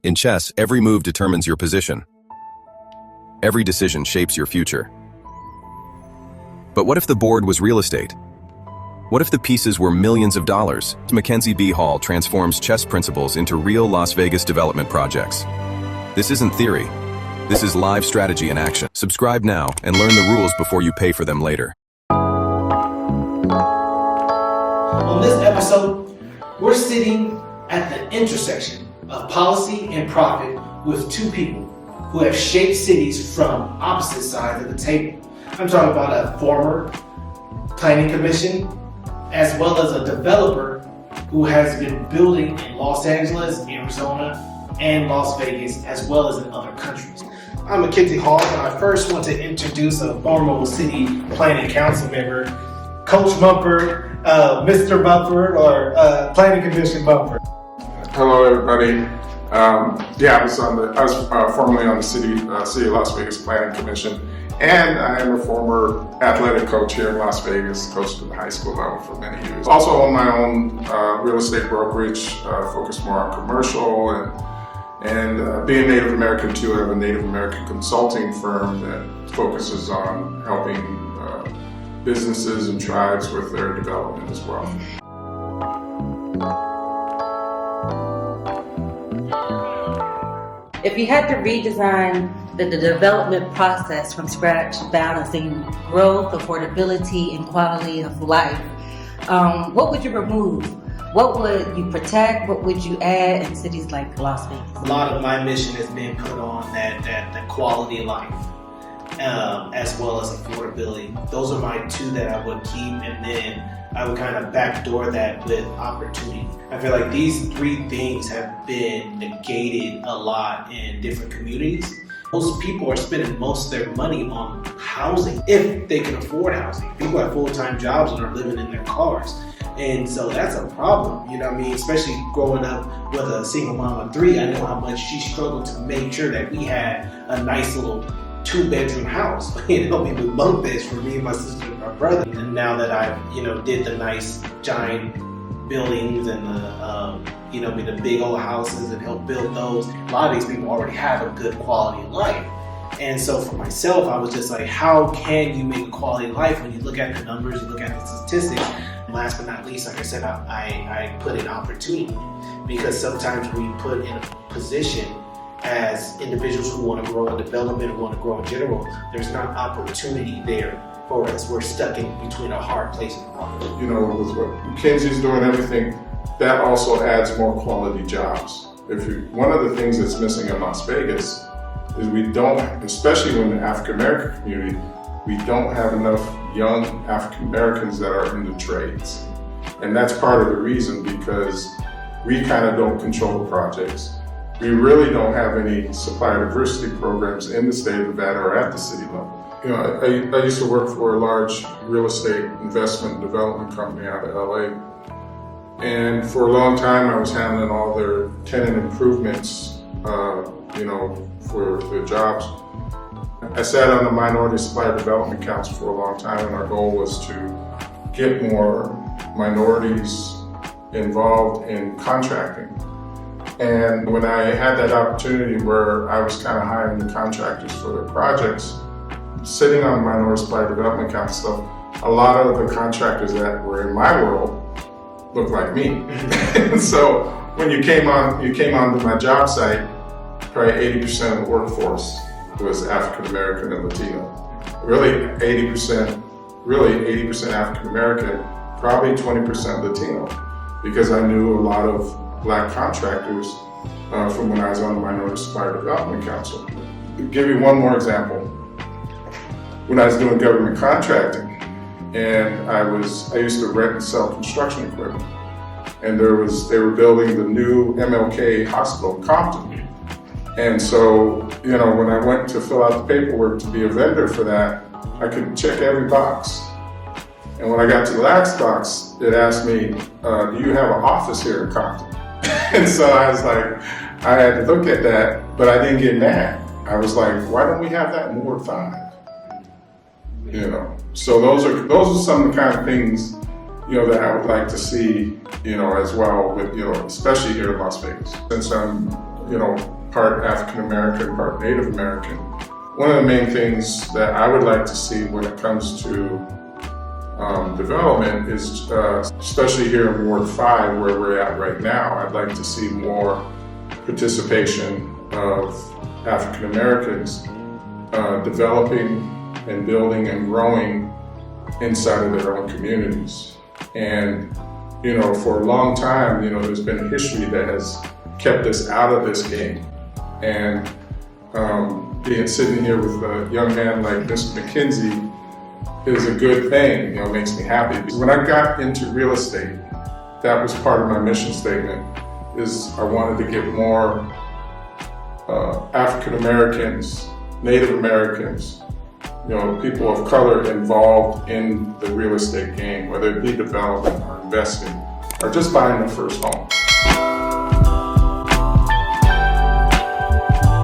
In chess, every move determines your position. Every decision shapes your future. But what if the board was real estate? What if the pieces were millions of dollars? Mackenzie B. Hall transforms chess principles into real Las Vegas development projects. This isn't theory. This is live strategy in action. Subscribe now and learn the rules before you pay for them later. On this episode, we're sitting at the intersection of policy and profit with two people who have shaped cities from opposite sides of the table. I'm talking about a former Planning Commission as well as a developer who has been building in Los Angeles, Arizona, and Las Vegas, as well as in other countries. I'm Mackenzie Hall, and I first want to introduce a former city planning council member, Coach Munford, Mr. Munford, or Planning Commissioner Munford. Hello, everybody. I was formerly on the City of Las Vegas Planning Commission, and I am a former athletic coach here in Las Vegas, coached at the high school level for many years. Also own my own real estate brokerage, focused more on commercial and being Native American too. I have a Native American consulting firm that focuses on helping businesses and tribes with their development as well. If you had to redesign the development process from scratch, balancing growth, affordability, and quality of life, what would you remove? What would you protect? What would you add in cities like Las Vegas? A lot of my mission has been put on that quality of life, as well as affordability. Those are my two that I would keep, and then I would kind of backdoor that with opportunity. I feel like these three things have been negated a lot in different communities. Most people are spending most of their money on housing, if they can afford housing. People have full-time jobs and are living in their cars. And so that's a problem, you know what I mean? Especially growing up with a single mom of three, I know how much she struggled to make sure that we had a nice little 2-bedroom house. We with bunk beds for me and my sister and my brother. And now that I've, did the nice giant buildings and the big old houses and helped build those, a lot of these people already have a good quality of life. And so for myself, I was just like, how can you make a quality of life when you look at the numbers, you look at the statistics? And last but not least, like I said, I put in opportunity, because sometimes we put in a position as individuals who want to grow in development, who want to grow in general, there's not opportunity there for us. We're stuck in between a hard place and a rock. With what Mackenzie's doing, everything, that also adds more quality jobs. One of the things that's missing in Las Vegas is we don't, especially in the African American community, we don't have enough young African Americans that are in the trades. And that's part of the reason, because we kind of don't control the projects. We really don't have any supplier diversity programs in the state of Nevada or at the city level. I used to work for a large real estate investment and development company out of LA. And for a long time, I was handling all their tenant improvements, for their jobs. I sat on the Minority Supplier Development Council for a long time, and our goal was to get more minorities involved in contracting. And when I had that opportunity where I was kind of hiring the contractors for their projects, sitting on the Minority Supplier Development Council, a lot of the contractors that were in my world looked like me. And so when you came onto my job site, probably 80% of the workforce was African American and Latino. Really 80% African American, probably 20% Latino, because I knew a lot of Black contractors from when I was on the Minority Supplier Development Council. To give you one more example, when I was doing government contracting, and I used to rent and sell construction equipment, and they were building the new MLK hospital in Compton. And so, when I went to fill out the paperwork to be a vendor for that, I could check every box. And when I got to the last box, it asked me, do you have an office here in Compton? And so I was like, I had to look at that, but I didn't get mad. I was like, why don't we have that in Ward 5? So those are some of the kind of things, that I would like to see, as well with, especially here in Las Vegas. Since I'm, part African American, part Native American. One of the main things that I would like to see when it comes to development is, especially here in Ward 5 where we're at right now, I'd like to see more participation of African Americans developing and building and growing inside of their own communities. And, for a long time, there's been a history that has kept us out of this game. And sitting here with a young man like Mr. Mackenzie is a good thing, makes me happy. When I got into real estate, that was part of my mission statement, is I wanted to get more African Americans, Native Americans, people of color involved in the real estate game, whether it be development or investing or just buying their first home.